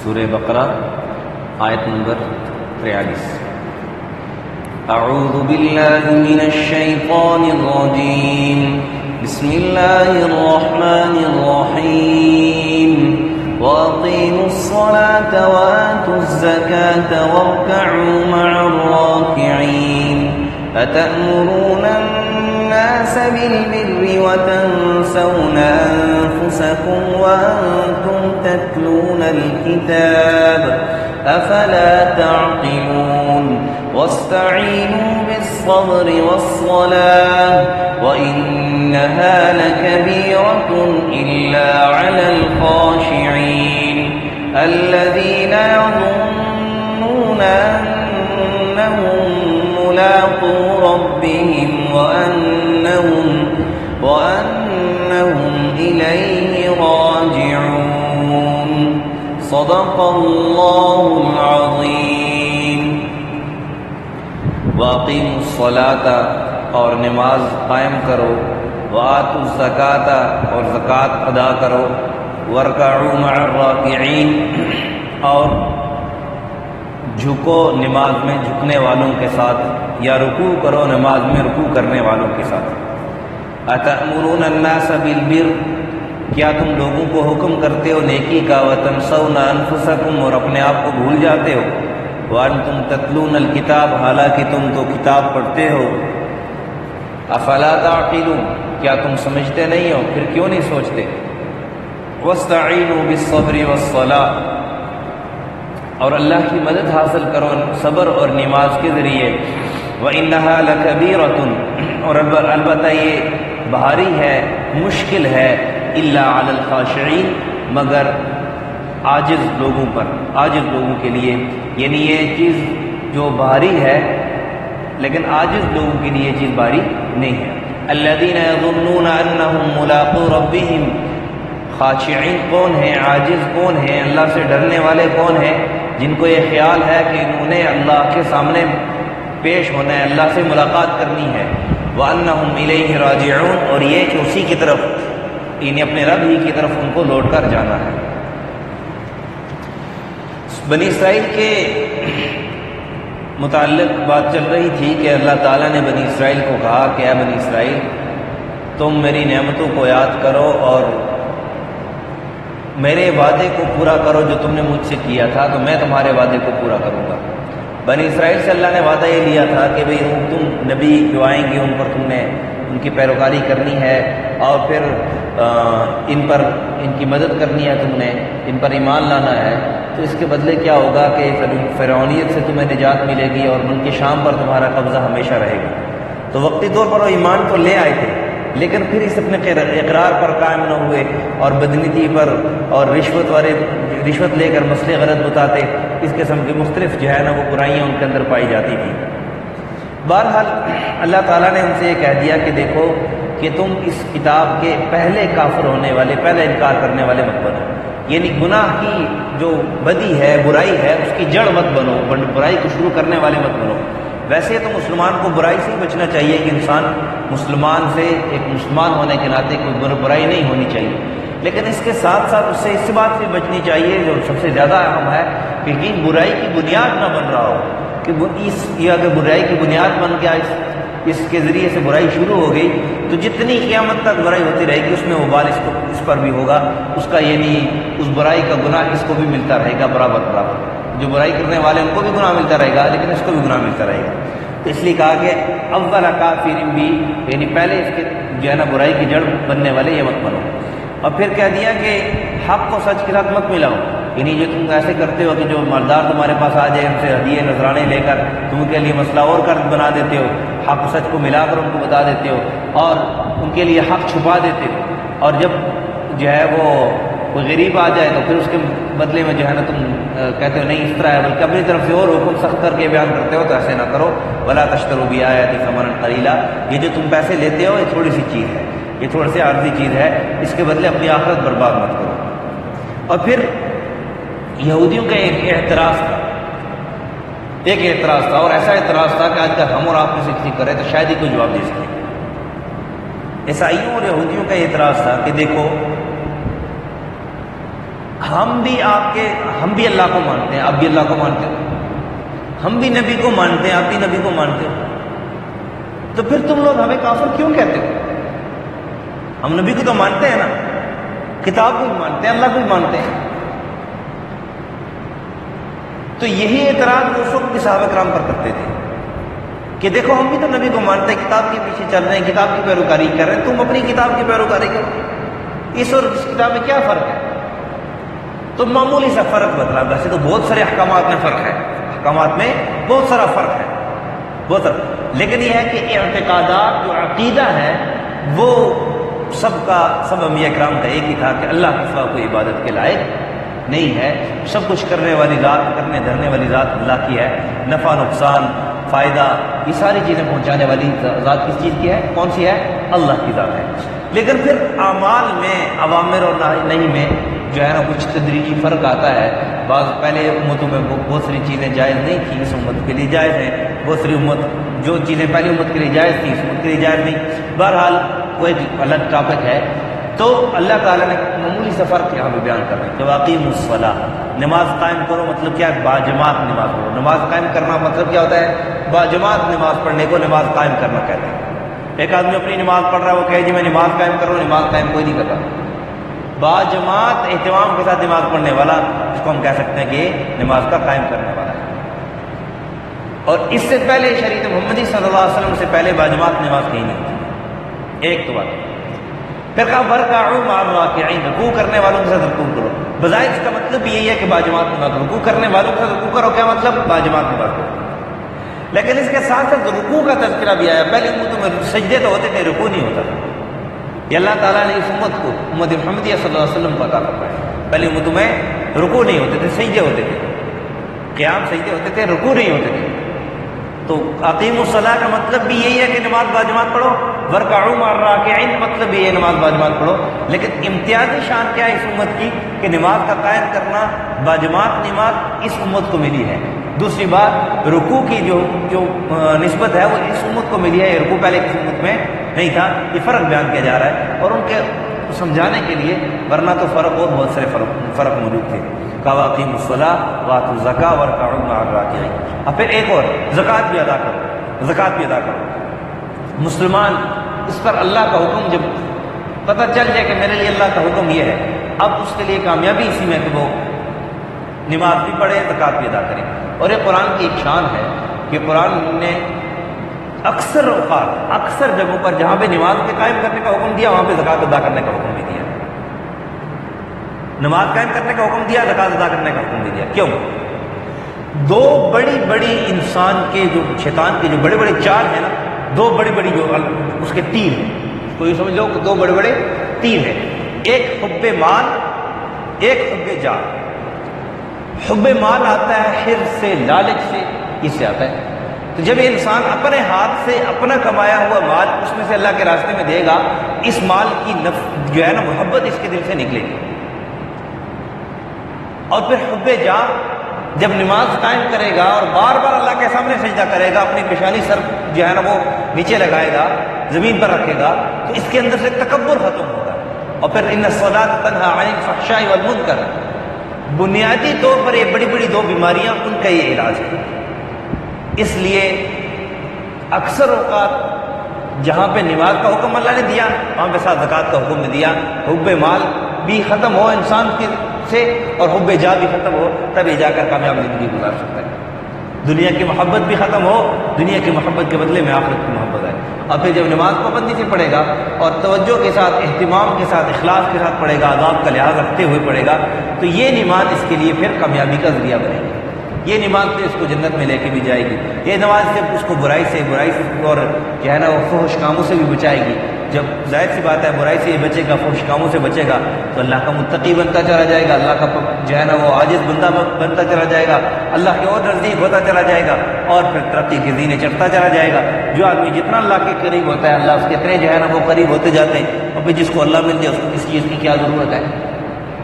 سورہ بقرہ آیت نمبر 43۔ اعوذ باللہ من الشیطان الرجیم، بسم اللہ الرحمن الرحیم، وَأَقِيمُوا الصَّلَاةَ وَآتُوا الزَّكَاةَ وَارْكَعُوا مَعَ الرَّاكِعِينَ أَتَأْمُرُونَ النَّاسَ بِالْبِرِّ وَتَنْسَوْنَ أَنفُسَكُمْ وَأَنْتُمْ تَتْلُونَ الْكِتَابَ أَفَلَا تَعْقِلُونَ وَاسْتَعِينُوا بِالصَّبْرِ وَالصَّلَاةِ وَإِنَّهَا لَكَبِيرَةٌ إِلَّا عَلَى الْخَاشِعِينَ الَّذِينَ يَظُنُّونَ أَنَّهُم مُّلَاقُو رَبِّهِمْ وَأَنَّهُمْ إِلَيْهِ راجعون۔ صدق اللہ العظیم۔ وَأَقِيمُوا الصَّلَاةَ، اور نماز قائم کرو، وَآتُوا الزَّكَاةَ، اور زکوٰۃ ادا کرو، وَارْكَعُوا مَعَ الرَّاكِعِينَ، اور جھکو نماز میں جھکنے والوں کے ساتھ، یا رکوع کرو نماز میں رکوع کرنے والوں کے ساتھ۔ أَتَأْمُرُونَ النَّاسَ بِالْبِرِّ، کیا تم لوگوں کو حکم کرتے ہو نیکی کا، وَتَنْسَوْنَ أَنفُسَكُمْ، اور اپنے آپ کو بھول جاتے ہو، وَأَنْتُمْ تَتْلُونَ الْكِتَابَ، حالانکہ تم تو کتاب پڑھتے ہو، أَفَلَا تَعْقِلُونَ، کیا تم سمجھتے نہیں ہو، پھر کیوں نہیں سوچتے، وَاسْتَعِينُوا بِالصَّبْرِ وَالصَّلَاةِ، اور اللہ کی مدد حاصل کرو صبر اور نماز کے ذریعے، وَإِنَّهَا لَكَبِيرَةٌ، اور البتہ یہ بھاری ہے، مشکل ہے، إِلَّا عَلَى الْخَاشِعِينَ، مگر عاجز لوگوں پر، عاجز لوگوں کے لیے، یعنی یہ چیز جو بھاری ہے لیکن عاجز لوگوں کے لیے یہ چیز بھاری نہیں ہے۔ الَّذِينَ يَظُنُّونَ أَنَّهُم مُّلَاقُو رَبِّهِمْ، خاشعین کون ہیں، عاجز کون ہیں، اللہ سے ڈرنے والے کون ہیں، جن کو یہ خیال ہے کہ انہوں نے اللہ کے سامنے پیش ہونا ہے، اللہ سے ملاقات کرنی ہے، وَأَنَّهُمْ إِلَيْهِ رَاجِعُونَ، اور یہ کہ اسی کی طرف، یعنی اپنے رب ہی کی طرف ان کو لوٹ کر جانا ہے۔ بنی اسرائیل کے متعلق بات چل رہی تھی کہ اللہ تعالیٰ نے بنی اسرائیل کو کہا کہ اے بنی اسرائیل، تم میری نعمتوں کو یاد کرو اور میرے وعدے کو پورا کرو جو تم نے مجھ سے کیا تھا، تو میں تمہارے وعدے کو پورا کروں گا۔ بنی اسرائیل سے اللہ نے وعدہ یہ لیا تھا کہ بھئی تم نبی جو آئیں گے ان پر تم نے ان کی پیروکاری کرنی ہے، اور پھر ان پر ان کی مدد کرنی ہے، تم نے ان پر ایمان لانا ہے، تو اس کے بدلے کیا ہوگا کہ فرعونیت سے تمہیں نجات ملے گی اور ملک شام پر تمہارا قبضہ ہمیشہ رہے گا۔ تو وقتی طور پر وہ ایمان تو لے آئے تھے، لیکن پھر اس اپنے اقرار پر قائم نہ ہوئے اور بدنیتی پر اور رشوت لے کر مسئلے غلط بتاتے، اس قسم کی مختلف جو ہے نا وہ برائیاں ان کے اندر پائی جاتی تھی۔ بہرحال اللہ تعالیٰ نے ان سے یہ کہہ دیا کہ دیکھو کہ تم اس کتاب کے پہلے کافر ہونے والے، پہلے انکار کرنے والے مت بنو، یعنی گناہ کی جو بدی ہے، برائی ہے، اس کی جڑ مت بنو، برائی کو شروع کرنے والے مت بنو۔ ویسے تو مسلمان کو برائی سے ہی بچنا چاہیے کہ انسان مسلمان سے، ایک مسلمان ہونے کے ناطے کوئی برائی نہیں ہونی چاہیے، لیکن اس کے ساتھ ساتھ اس سے اس بات سے بچنی چاہیے جو سب سے زیادہ اہم ہے کہ یہ برائی کی بنیاد نہ بن رہا ہو، کہ یہ اگر برائی کی بنیاد بن گیا، اس کے ذریعے سے برائی شروع ہو گئی تو جتنی قیامت تک برائی ہوتی رہے گی اس میں وبال اس پر بھی ہوگا، اس کا یعنی اس برائی کا گناہ اس کو بھی ملتا رہے گا برابر۔ جو برائی کرنے والے ان کو بھی گناہ ملتا رہے گا، لیکن اس کو بھی گناہ ملتا رہے گا۔ تو اس لیے کہا کہ اول کافر بھی، یعنی پہلے اس کے جو ہے نا برائی کی جڑ بننے والے یہ مت بنو۔ اور پھر کہہ دیا کہ حق کو سچ کے ساتھ مت ملاؤ، یعنی جو تم ایسے کرتے ہو کہ جو مالدار تمہارے پاس آ جائے ان سے ہدیے نذرانے لے کر تم کے لیے مسئلہ اور قرض بنا دیتے ہو، حق سچ کو ملا کر ان کو بتا دیتے ہو اور ان کے لیے حق چھپا دیتے ہو، اور جب جو ہے وہ کوئی غریب آ جائے تو پھر اس کے بدلے میں جو ہے نا تم کہتے ہو نہیں اس طرح ہے، بلکہ اپنی طرف سے اور حکم سخت کر کے بیان کرتے ہو، تو ایسے نہ کرو۔ وَلَا تَشْتَرُوا بِآيَاتِي ثَمَنًا قَلِيلًا، یہ جو تم پیسے لیتے ہو یہ تھوڑی سی چیز ہے، یہ تھوڑی سی عارضی چیز ہے، اس کے بدلے اپنی آخرت برباد مت کرو۔ اور پھر یہودیوں کا ایک اعتراض تھا، اور ایسا اعتراض تھا کہ آج تک ہم اور آپ میں سے کسی کرے تو شاید ہی کوئی جواب دے سکے۔ عیسائیوں اور یہودیوں کا اعتراض تھا کہ دیکھو ہم بھی اللہ کو مانتے ہیں، آپ بھی اللہ کو مانتے ہو، ہم بھی نبی کو مانتے ہیں، آپ بھی نبی کو مانتے ہو، تو پھر تم لوگ ہمیں کافر کیوں کہتے ہو؟ ہم نبی کو تو مانتے ہیں نا، کتاب کو بھی مانتے ہیں، اللہ کو بھی مانتے ہیں۔ تو یہی اعتراض اس وقت بھی صحابہ کرام پر کرتے تھے کہ دیکھو ہم بھی تو نبی کو مانتے ہیں، کتاب کے پیچھے چل رہے ہیں، کتاب کی پیروکاری کر رہے ہیں، تم اپنی کتاب کی پیروکاری کرو، اس اور اس کتاب میں کیا فرق ہے؟ تو معمولی سا فرق بتلا، ویسے تو بہت سارے احکامات میں فرق ہے، احکامات میں بہت سارا فرق ہے، بہت سارا، لیکن یہ ہے کہ اعتقادات جو عقیدہ ہے وہ سب انبیاء کرام کا ایک ہی تھا کہ اللہ کے سوا کوئی عبادت کے لائق نہیں ہے، سب کچھ کرنے والی ذات، کرنے دھرنے والی ذات اللہ کی ہے، نفع نقصان فائدہ یہ ساری چیزیں پہنچانے والی ذات کس چیز کی ہے؟ کون سی ہے؟ اللہ کی ذات ہے۔ لیکن پھر اعمال میں، اوامر اور نہیں میں جو ہے نا کچھ تدریجی فرق آتا ہے۔ بعض پہلے امتوں میں بہت ساری چیزیں جائز نہیں تھیں، اس امت کے لیے جائز ہیں، بہت ساری جو چیزیں پہلی امت کے لیے جائز تھیں اس امت کے لیے جائز نہیں، بہرحال وہ ایک الگ ٹاپک ہے۔ تو اللہ تعالیٰ نے معمولی سے فرق یہاں پہ بیان کر رہے ہیں کہ واقعیم الصلاۃ، نماز قائم کرو، مطلب کیا ہے؟ باجماعت نماز پڑھو۔ نماز قائم کرنا مطلب کیا ہوتا ہے؟ باجماعت نماز پڑھنے کو نماز قائم کرنا کہتے ہیں۔ ایک آدمی اپنی نماز پڑھ رہا ہے، وہ کہے جی میں نماز قائم کر رہا ہوں، نماز قائم کوئی نہیں کر رہا۔ باجماعت اہتمام کے ساتھ نماز پڑھنے والا، اس کو ہم کہہ سکتے ہیں کہ نماز کا قائم کرنے والا ہے۔ اور اس سے پہلے شریعت محمدی صلی اللہ علیہ وسلم سے پہلے باجماعت نماز کہیں نہیں ہوتی، ایک تو بات۔ پھر کہا وَارْكَعُوا مَعَ الرَّاكِعِينَ، رکوع کرنے والوں کے ساتھ رکوع کرو۔ بظاہر اس کا مطلب یہی ہے کہ باجماعت نماز، رکوع کرنے والوں کے ساتھ رکوع کرو، کیا مطلب؟ باجماعت نماز کرو۔ لیکن اس کے ساتھ ساتھ رکوع کا تذکرہ بھی آیا۔ پہلے امتوں میں سجدے تو ہوتے تھے، رکوع نہیں ہوتا تھا۔ یہ اللہ تعالیٰ نے اس امت کو، امت محمدیہ صلی اللہ علیہ وسلم کو عطا فرمایا۔ پہلے امتوں میں رکوع نہیں ہوتے تھے، سجدے ہوتے تھے، قیام سجدے ہوتے تھے، رکوع نہیں ہوتے تھے۔ تو اقیم الصلاۃ کا مطلب بھی یہی ہے کہ نماز باجماعت پڑھو، وَارْكَعُوا مَعَ الرَّاكِعِينَ مطلب بھی یہ نماز باجماعت پڑھو۔ لیکن امتیازی شان کیا ہے اس امت کی کہ نماز کا قائم کرنا، باجماعت نماز اس امت کو ملی ہے۔ دوسری بات، رکوع کی جو نسبت ہے وہ اس امت کو ملی ہے، یہ رکوع پہلے کسی امت میں نہیں تھا۔ یہ فرق بیان کیا جا رہا ہے اور ان کے سمجھانے کے لیے، ورنہ تو فرق اور بہت سارے فرق موجود تھے۔ وَأَقِیمُوا الصَّلَاةَ وَآتُوا الزَّکَاةَ وَارْكَعُوا مَعَ الرَّاکِعِینَ۔ اور پھر ایک اور، زکوٰۃ بھی ادا کرو، زکوٰۃ بھی ادا کرو۔ مسلمان اس پر اللہ کا حکم جب پتہ چل جائے کہ میرے لیے اللہ کا حکم یہ ہے، اب اس کے لیے کامیابی اسی میں کہ وہ نماز بھی پڑھے، زکوٰۃ بھی ادا کرے۔ اور یہ قرآن کی ایک شان ہے کہ قرآن نے اکثر اوقات، اکثر جگہوں پر جہاں پہ نماز کے قائم کرنے کا حکم دیا، وہاں پہ زکوٰۃ ادا کرنے کا حکم بھی دیا۔ نماز قائم کرنے کا حکم دیا، زکوٰۃ ادا کرنے کا حکم بھی دیا۔ کیوں؟ دو بڑی بڑی انسان کے جو شیطان کے جو بڑے بڑے چال ہیں نا، دو بڑی بڑی جو اس کے تیر ہیں، تو یہ سمجھ لو کہ دو بڑے بڑے تیر ہیں، ایک حب مال، ایک حب جاه۔ حب مال آتا ہے حرص سے، لالچ سے، اس سے آتا ہے۔ تو جب انسان اپنے ہاتھ سے اپنا کمایا ہوا مال اس میں سے اللہ کے راستے میں دے گا، اس مال کی جو ہے نا محبت اس کے دل سے نکلے گی۔ اور پھر حب جاه، جب نماز قائم کرے گا اور بار بار اللہ کے سامنے سجدہ کرے گا، اپنی پیشانی سر جو ہے نا وہ نیچے لگائے گا، زمین پر رکھے گا، تو اس کے اندر سے تکبر ختم ہوگا۔ اور پھر ان الصلاۃ تنہی عن الفحشاء والمنکر، بنیادی طور پر یہ بڑی بڑی دو بیماریاں، ان کا یہ علاج ہے۔ اس لیے اکثر اوقات جہاں پہ نماز کا حکم اللہ نے دیا، وہاں پہ ساتھ زکوٰۃ کا حکم بھی دیا۔ حب مال بھی ختم ہو انسان کے سے اور حب جاه بھی ختم ہو، تب یہ جا کر کامیاب زندگی گزار سکتا ہے۔ دنیا کی محبت بھی ختم ہو، دنیا کی محبت کے بدلے میں آخرت کی محبت ہے۔ اور پھر جب نماز پابندی سے پڑھے گا اور توجہ کے ساتھ، اہتمام کے ساتھ، اخلاص کے ساتھ پڑھے گا، آداب کا لحاظ رکھتے ہوئے پڑھے گا، تو یہ نماز اس کے لیے پھر کامیابی کا ذریعہ بنے گی۔ یہ نماز پھر اس کو جنت میں لے کے بھی جائے گی۔ یہ نماز سے اس کو برائی سے اور جو ہے نا وہ فحش کاموں سے بھی بچائے گی۔ جب ظاہر سی بات ہے برائی سے یہ بچے گا، فحش کاموں سے بچے گا، تو اللہ کا متقی بنتا چلا جائے گا، اللہ کا جو ہے نا وہ عاجز بندہ بنتا چلا جائے گا، اللہ کے اور نزدیک ہوتا چلا جائے گا، اور پھر ترقی کے زینے چڑھتا چلا جائے گا۔ جو آدمی جتنا اللہ کے قریب ہوتا ہے، اللہ اس کے اتنے جو ہے نا وہ قریب ہوتے جاتے ہیں، اور پھر جس کو اللہ مل جائے اس کو کس چیز کی کیا ضرورت ہے؟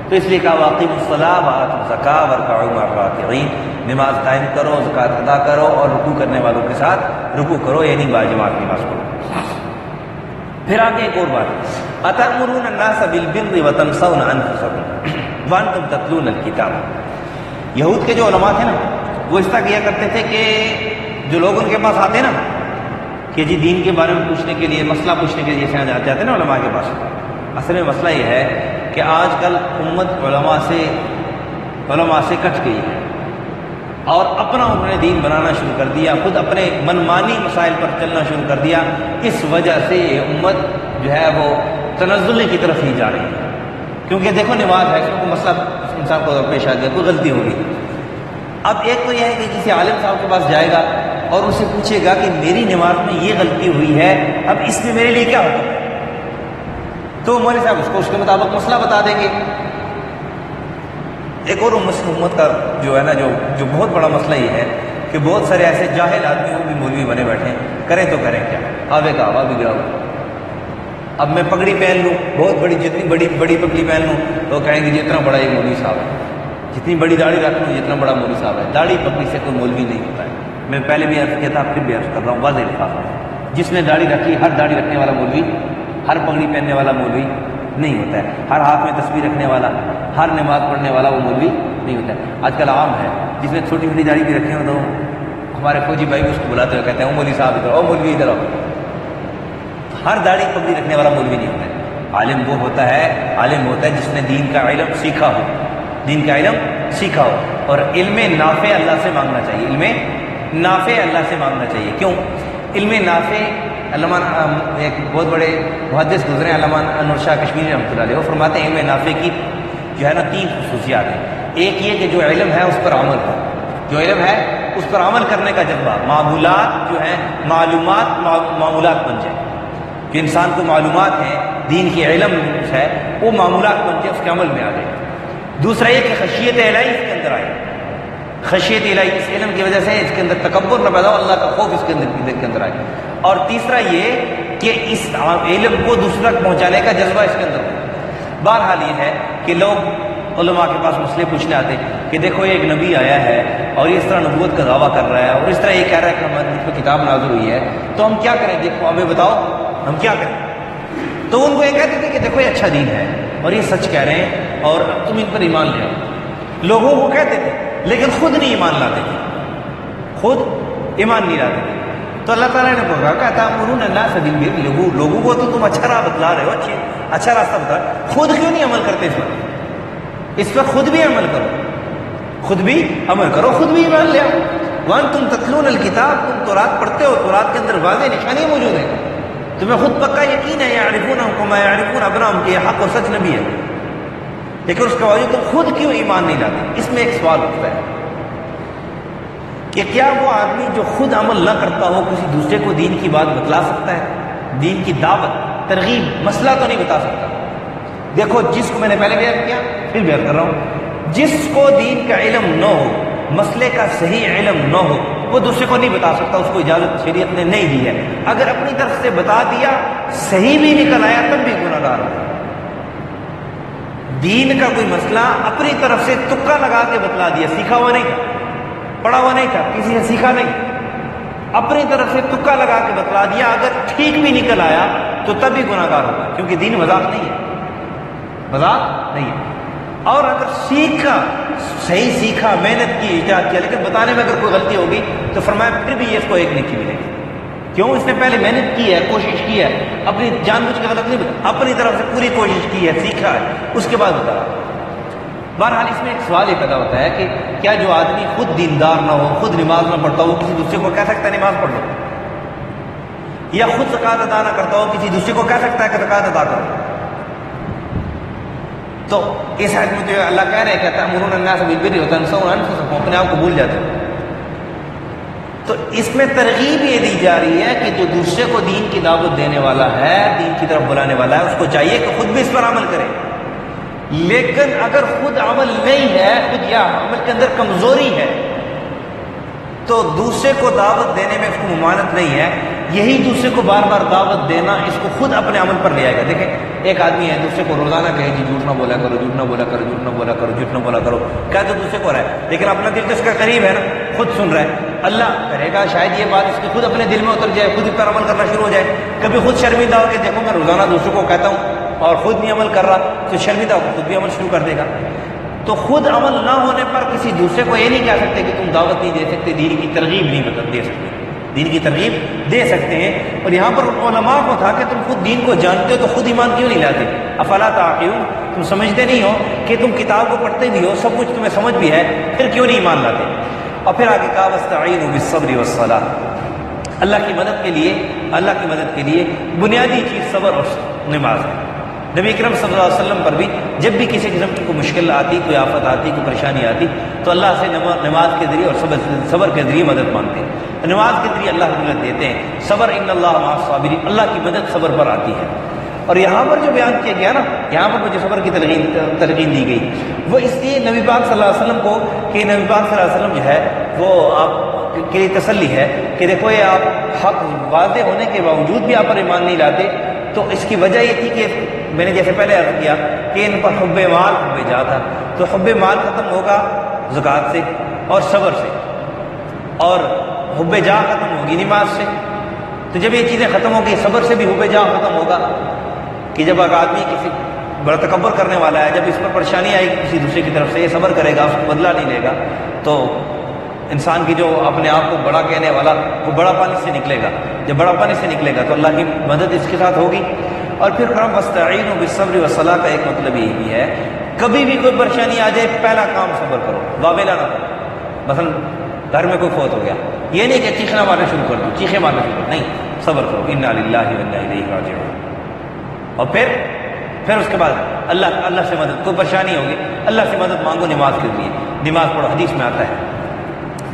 تو اس لیے کہا وَأَقِیمُوا الصَّلَاةَ وَآتُوا الزَّکَاةَ وَارْكَعُوا مَعَ الرَّاکِعِینَ، نماز قائم کرو، زکوٰۃ ادا کرو، اور رکوع کرنے والوں کے ساتھ رکوع کرو، یعنی باجماعت نماز پڑھو۔ پھر آگے ایک اور بات، أَتَأْمُرُونَ النَّاسَ بِالْبِرِّ وَتَنْسَوْنَ أَنفُسَکُم وانتم تتلون الکتاب. یہود کے جو علماء تھے نا وہ اس طرح کیا کرتے تھے کہ جو لوگ ان کے پاس آتے نا کہ جی دین کے بارے میں پوچھنے کے لیے، مسئلہ پوچھنے کے لیے جیسے جاتے ہیں نا علماء کے پاس، اصل میں مسئلہ یہ ہے کہ آج کل امت علماء سے کٹ گئی ہے اور اپنا انہوں نے دین بنانا شروع کر دیا، خود اپنے منمانی مسائل پر چلنا شروع کر دیا. اس وجہ سے یہ امت جو ہے وہ تنزل کی طرف ہی جا رہی ہے. کیونکہ دیکھو نماز ہے، اس میں کوئی مسئلہ انسان کو پیش آ گیا، کوئی غلطی ہوگی. اب ایک تو یہ ہے کہ کسی عالم صاحب کے پاس جائے گا اور ان سے پوچھے گا کہ میری نماز میں یہ غلطی ہوئی ہے، اب اس میں میرے لیے کیا ہوگا، تو مولوی صاحب اس کو اس کے مطابق مسئلہ بتا دیں گے. ایک اور امت کا جو ہے نا جو بہت بڑا مسئلہ یہ ہے کہ بہت سارے ایسے جاہل آدمی وہ بھی مولوی بنے بیٹھے ہیں. کریں تو کریں کیا، آوے کا آوا بگڑا ہو. اب میں پگڑی پہن لوں، بہت بڑی، جتنی بڑی پگڑی پہن لوں تو کہیں گے جتنا بڑا یہ مولوی صاحب ہے. جتنی بڑی داڑھی رکھ لوں جتنا بڑا مولوی صاحب ہے. داڑھی پگڑی سے کوئی مولوی نہیں ہوتا ہے. میں پہلے بھی عرض کیا تھا، پھر بھی عرض کر رہا ہوں، واضح الفاظ ہے. جس نے داڑھی رکھی، ہر داڑھی رکھنے والا مولوی، ہر پگڑی پہننے والا مولوی نہیں ہوتا ہے. ہر ہاتھ میں تسبیح رکھنے والا، ہر نماز پڑھنے والا وہ مولوی نہیں ہوتا ہے. آج کل عام ہے جس نے چھوٹی چھوٹی داڑھی بھی رکھی ہو تو ہمارے فوجی بھائی اس کو بلاتے ہوئے کہتے ہیں وہ مولوی صاحب ادھر آؤ، مولوی ادھر آؤ. ہر داڑھی پگڑی رکھنے والا مولوی نہیں ہوتا ہے. عالم وہ ہوتا ہے جس نے دین کا علم سیکھا ہو، دین کا علم سیکھا ہو. اور علم نافع اللہ سے مانگنا چاہیے، علم نافع اللہ سے مانگنا چاہیے. کیوں؟ علم نافع، علامہ ایک بہت بڑے محدث گزرے علامہ انور شاہ کشمیری رحمۃ اللہ علیہ، وہ فرماتے ہیں علم نافع کی جو ہے نا 3 خصوصیات ہیں. ایک یہ کہ جو علم ہے اس پر عمل ہو، جو علم ہے اس پر عمل کرنے کا جذبہ، معمولات جو ہیں معمولات بن جائے. جو انسان کو معلومات ہیں، دین کی علم ہے، وہ معمولات بن جائے، اس کے عمل میں آ جائے. دوسرا یہ کہ خشیت الہی اس کے اندر آئے، خشیت الہی اس علم کی وجہ سے اس کے اندر تکبر نہ پیدا ہو، اللہ کا خوف اس کے اندر آئے. اور تیسرا یہ کہ اس علم کو دوسرے تک پہنچانے کا جذبہ اس کے اندر ہو. بہرحال یہ ہے کہ لوگ علماء کے پاس مسئلے پوچھنے آتے کہ دیکھو ایک نبی آیا ہے اور یہ اس طرح نبوت کا دعویٰ کر رہا ہے اور اس طرح یہ کہہ رہا ہے کہ ہماری مجھ پہ کتاب نازل ہوئی ہے، تو ہم کیا کریں؟ دیکھو ہمیں بتاؤ ہم کیا کریں. تو ان کو یہ کہتے تھے کہ دیکھو یہ اچھا دین ہے اور یہ سچ کہہ رہے ہیں اور اب تم ان پر ایمان لے آؤ. لوگوں کو کہتے تھے لیکن خود نہیں ایمان لاتے تھے، خود ایمان نہیں لاتے تھے. تو اللہ تعالیٰ نے کہا کہ تأمرون الناس بالبر، لوگوں کو تو تم اچھا راہ بتلا رہے ہو، اچھا راستہ بتا رہے ہو، خود کیوں نہیں عمل کرتے اس پر خود بھی عمل کرو، خود بھی عمل کرو، خود بھی ایمان لے آؤ. وانتم تتلون الکتاب، تم تورات پڑھتے ہو، تورات کے اندر واضح نشانیاں موجود ہیں، تمہیں خود پکا یقین ہے یعرفونہم کما یعرفون ابناءہم کہ یہ حق اور سچ نبی ہے، لیکن اس کے باوجود تم خود کیوں ایمان نہیں لاتے؟ اس میں ایک سوال اٹھتا ہے کہ کیا وہ آدمی جو خود عمل نہ کرتا ہو کسی دوسرے کو دین کی بات بتلا سکتا ہے؟ دین کی دعوت، ترغیب، مسئلہ تو نہیں بتا سکتا. دیکھو جس کو میں نے پہلے بیان کیا پھر بیان کر رہا ہوں، جس کو دین کا علم نہ ہو، مسئلے کا صحیح علم نہ ہو، وہ دوسرے کو نہیں بتا سکتا، اس کو اجازت شریعت نے نہیں دی ہے. اگر اپنی طرف سے بتا دیا، صحیح بھی نکل آیا تب بھی گناہ گار ہے. دین کا کوئی مسئلہ اپنی طرف سے تکا لگا کے بتلا دیا، سیکھا ہوا نہیں تھا، پڑھا ہوا نہیں تھا، کسی سے سیکھا نہیں، اپنی طرف سے تکا لگا کے بتلا دیا، اگر ٹھیک بھی نکل آیا تو تب بھی گناہ گار ہوگا، کیونکہ دین مذاق نہیں ہے، مذاق نہیں ہے. اور اگر سیکھا، صحیح سیکھا، محنت کی، اجتہاد کیا، لیکن بتانے میں اگر کوئی غلطی ہوگی تو فرمایا پھر بھی اس کو ایک نیکی ملے گی. کیوں؟ اس نے پہلے محنت کی ہے، کوشش کی ہے، اپنی جان بوجھ کے غلط نہیں بتا، اپنی طرف سے پوری کوشش کی ہے، سیکھا ہے، اس کے بعد بتا. بہرحال اس میں ایک سوال یہ پیدا ہوتا ہے کہ کیا جو آدمی خود دیندار نہ ہو، خود نماز نہ پڑھتا ہو، وہ کسی دوسرے کو کہہ سکتا ہے نماز پڑھ لو؟ یا خود زکوٰۃ ادا نہ کرتا ہو، کسی دوسرے کو کہہ سکتا ہے کہ زکوٰۃ ادا کرو؟ تو اس حد میں جو اللہ کہہ رہے ہیں کہ تأمرون الناس بالبر وتنسون انفسکم، اپنے آپ کو بھول جاتے ہو. تو اس میں ترغیب یہ دی جا رہی ہے کہ جو دوسرے کو دین کی دعوت دینے والا ہے، دین کی طرف بلانے والا ہے، اس کو چاہیے کہ خود بھی اس پر عمل کرے. لیکن اگر خود عمل نہیں ہے، خود یا عمل کے اندر کمزوری ہے، تو دوسرے کو دعوت دینے میں اس کو ممانعت نہیں ہے. یہی دوسرے کو بار بار دعوت دینا اس کو خود اپنے عمل پر لے آئے گا. دیکھیں ایک آدمی ہے دوسرے کو روزانہ کہے جی جھوٹ نہ بولا کرو، جھوٹ نہ بولا کرو، جھوٹ نہ بولا کرو، جھوٹ نہ بولا کرو، کیا تو دوسرے کو رہا ہے، لیکن اپنا دل تو اس کا قریب ہے نا، خود سن رہا ہے. اللہ کرے گا شاید یہ بات اس کے خود اپنے دل میں اتر جائے، خود اس پر عمل کرنا شروع ہو جائے. کبھی خود شرمندہ ہو کے دیکھو میں روزانہ دوسروں کو کہتا ہوں اور خود نہیں عمل کر رہا، تو شرمندہ ہو خود بھی عمل شروع کر دے گا. تو خود عمل نہ ہونے پر کسی دوسرے کو یہ نہیں کہہ سکتے کہ تم دعوت نہیں دے سکتے، دین کی ترغیب نہیں دے سکتے، دین کی ترغیب دے سکتے ہیں۔ اور یہاں پر علماء کو تھا کہ تم خود دین کو جانتے ہو تو خود ایمان کیوں نہیں لاتے؟ افلا تعقلون، تم سمجھتے نہیں ہو کہ تم کتاب کو پڑھتے بھی ہو، سب کچھ تمہیں سمجھ بھی ہے، پھر کیوں نہیں ایمان لاتے؟ اور پھر آگے کہا واستعینوا بالصبر والصلاۃ، اللہ کی مدد کے لیے بنیادی چیز صبر اور نماز ہے۔ نبی اکرم صلی اللہ علیہ وسلم پر بھی جب بھی کسی قسم کی کوئی مشکل آتی، کوئی آفت آتی، کوئی پریشانی آتی تو اللہ سے نماز کے ذریعے اور صبر کے ذریعے مدد مانگتے ہیں، نماز کے ذریعے اللہ کی مدد دیتے ہیں۔ صبر ان اللہ مع الصابرین، اللہ کی مدد صبر پر آتی ہے۔ اور یہاں پر جو بیان کیا گیا نا، یہاں پر مجھے صبر کی تلقین دی گئی، وہ اس لیے نبی پاک صلی اللہ علیہ وسلم کو کہ نبی پاک صلی اللہ علیہ وسلم جو ہے وہ آپ کے لیے تسلی ہے کہ دیکھو یہ آپ حق واضح ہونے کے باوجود بھی آپ پر ایمان نہیں لاتے، تو اس کی وجہ یہ تھی کہ میں نے جیسے پہلے عرض کیا کہ ان پر حب مال حب جاہ تھا، تو حب مال ختم ہوگا زکوٰۃ سے اور صبر سے، اور حب جاہ ختم ہوگی نماز سے۔ تو جب یہ چیزیں ختم ہوگی، صبر سے بھی حب جاہ ختم ہوگا کہ جب ایک آدمی کسی بڑا تکبر کرنے والا ہے، جب اس پر پریشانی آئے گی کسی دوسرے کی طرف سے، یہ صبر کرے گا، اس کو بدلہ نہیں لے گا، تو انسان کی جو اپنے آپ کو بڑا کہنے والا وہ بڑا پانی سے نکلے گا، جب بڑا پانی سے نکلے گا تو اللہ کی مدد اس کے ساتھ ہوگی۔ اور پھر واستعینوا بالصبر والصلاۃ کا ایک مطلب یہ بھی ہے کبھی بھی کوئی پریشانی آ جائے پہلا کام صبر کرو، واویلا نہ کرو۔ مثلا گھر میں کوئی فوت ہو گیا، یہ نہیں کہ چیخنا مارنا شروع کر دو، چیخیں مارنا شروع کر دو، نہیں، صبر کرو، انا للہ و انا الیہ راجعون۔ اور پھر اس کے بعد اللہ سے مدد، کوئی پریشانی ہوگی اللہ سے مدد مانگو نماز کے ذریعے، نماز پڑھو، حدیث میں آتا ہے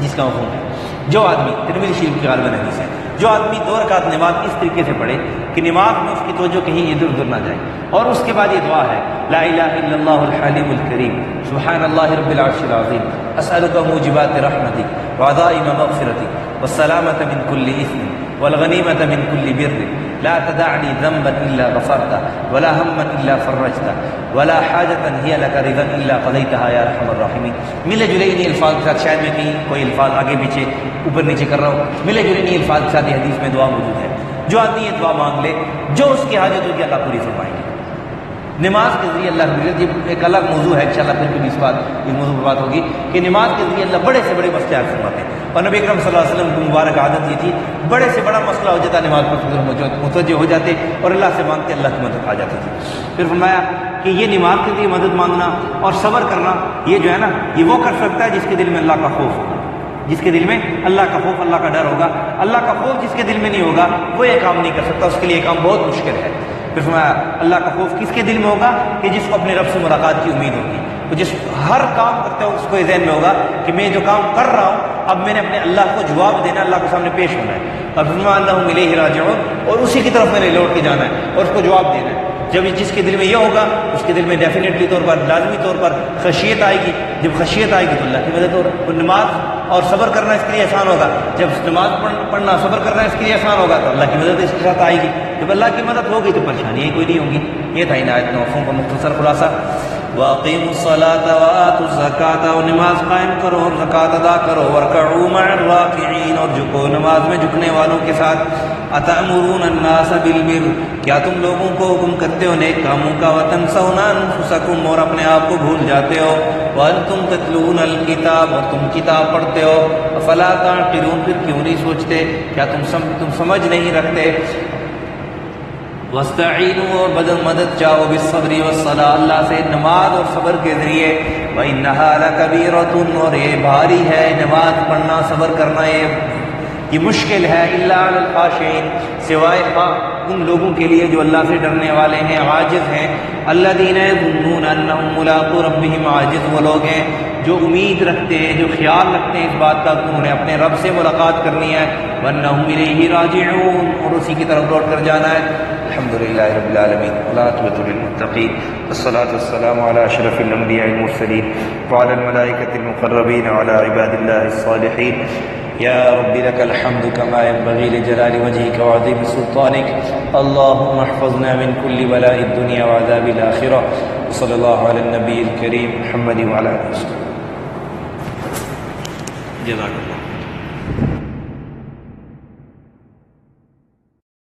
جس کا مفہوم ہے جو آدمی ترمذی شریف کی غالباً حدیث ہے، جو آدمی 2 رکعت نماز اس طریقے سے پڑھے کہ نماز میں اس کی توجہ کہیں ادھر ادھر نہ جائے، اور اس کے بعد یہ دعا ہے لا الہ الا اللہ الحلیم الکریم سبحان اللہ رب العرش العظیم اسألک موجبات رحمتک وعزائم مغفرتک والسلامة من كل اثم والغنیمة من كل بر لا تدع لي ذنبا الا غفرته ولا هما الا فرجته ولا حاجة هي لك رضا الا قضيتها يا ارحم الراحمین۔ ملے جلے انہی الفاظ کے ساتھ، شاید میں کہیں کوئی الفاظ آگے پیچھے اوپر نیچے کر رہا ہوں، ملے جلے انہی الفاظ کے ساتھ یہ حدیث میں دعا موجود ہے۔ جو آدمی یہ دعا مانگ لے، جو اس کی حاجت ہوگی اللہ پوری فرمائیں گے۔ نماز کے ذریعے اللہ رب العزت، یہ ایک الگ موضوع ہے، انشاءاللہ پھر کبھی اس موضوع پر بات ہوگی کہ نماز کے ذریعے اللہ بڑے سے بڑے مسئلے حل فرماتے ہیں۔ اور نبی اکرم صلی اللہ علیہ وسلم کی مبارک عادت یہ تھی، بڑے سے بڑا مسئلہ ہو جاتا نماز پر متوجہ ہو جاتے اور اللہ سے مانگتے، اللہ کی مدد آ جاتی تھی۔ پھر فرمایا کہ یہ نماز کے ذریعے مدد مانگنا اور صبر کرنا، یہ جو ہے نا یہ وہ کر سکتا ہے جس کے دل میں اللہ کا خوف ہوگا، جس کے دل میں اللہ کا خوف، اللہ کا ڈر ہوگا۔ اللہ کا خوف جس کے دل میں نہیں ہوگا وہ یہ کام نہیں کر سکتا، اس کے لیے یہ کام بہت مشکل ہے۔ پھر فرمایا اللہ کا خوف کس کے دل میں ہوگا کہ جس کو اپنے رب سے ملاقات کی امید ہوگی، تو جس ہر کام کرتے ہو اس کو یہ ذہن میں ہوگا کہ میں جو کام کر رہا ہوں اب میں نے اپنے اللہ کو جواب دینا، اللہ کے سامنے پیش ہونا ہے، اور فرمایا انہم الیہ راجعون، اور اسی کی طرف میں نے لوٹ کے جانا ہے اور اس کو جواب دینا ہے۔ جب جس کے دل میں یہ ہوگا اس کے دل میں ڈیفینیٹلی طور پر، لازمی طور پر خشیت آئے گی، جب خشیت آئے گی تو اللہ کی مدد ہوگی۔ اور نماز اور صبر کرنا اس کے لیے آسان ہوگا، جب نماز پڑھنا صبر کرنا اس کے لیے آسان ہوگا تو اللہ کی مدد اس کے ساتھ آئے گی، جب اللہ کی مدد ہوگی تو پریشانی کوئی نہیں ہوگی۔ یہ تھا ان آیت مفہوم کا مختصر خلاصہ۔ وَأَقِيمُوا الصَّلَاةَ وَآتُوا الزَّكَاةَ، اور نماز قائم کرو اور زکوٰۃ ادا کرو، وَارْكَعُوا مَعَ الرَّاكِعِينَ، اور جھکو نماز میں جھکنے والوں کے ساتھ۔ أَتَأْمُرُونَ النَّاسَ بِالْبِرِّ، کیا تم لوگوں کو حکم کرتے ہو نیک کاموں کا، وَتَنْسَوْنَ أَنفُسَكُمْ، اور اپنے آپ کو بھول جاتے ہو، وَأَنْتُمْ تَتْلُونَ الْكِتَابَ، اور تم کتاب پڑھتے ہو، أَفَلَا تَعْقِلُونَ، پھر کیوں نہیں سوچتے، کیا تم سمجھ نہیں رکھتے۔ وَاسْتَعِینُوا، اور مدد چاہو، بِالصَّبْرِ وَالصَّلَاةِ، اللہ سے نماز اور صبر کے ذریعے، وَإِنَّهَا لَكَبِيرَةٌ، اور یہ بھاری ہے نماز پڑھنا صبر کرنا، یہ مشکل ہے، إِلَّا عَلَى الْخَاشِعِينَ، سوائے ان لوگوں کے لیے جو اللہ سے ڈرنے والے ہیں، عاجز ہیں، الَّذِينَ يَظُنُّونَ أَنَّهُم مُّلَاقُو رَبِّهِمْ، عاجز وہ لوگ ہیں جو امید رکھتے ہیں، جو خیال رکھتے ہیں اس بات کا کہ انہوں نے اپنے رب سے ملاقات کرنی ہے، وَأَنَّهُمْ إِلَيْهِ راجعون، اور اسی کی طرف لوٹ کر جانا ہے۔ الحمدللہ رب العالمین، والعاقبۃ للمتقین، والصلاة والسلام على أشرف الأنبياء المرسلين وعلى الملائكة المقربين وعلى عباد الله الصالحين۔ يا رب لك الحمد كما ينبغي لجلال وجهك وعظيم سلطانك، اللهم احفظنا من كل بلاء الدنيا وعذاب الآخرة، وصلى الله على النبي الكريم محمد وعلى آله وسلم۔ جزاك الله۔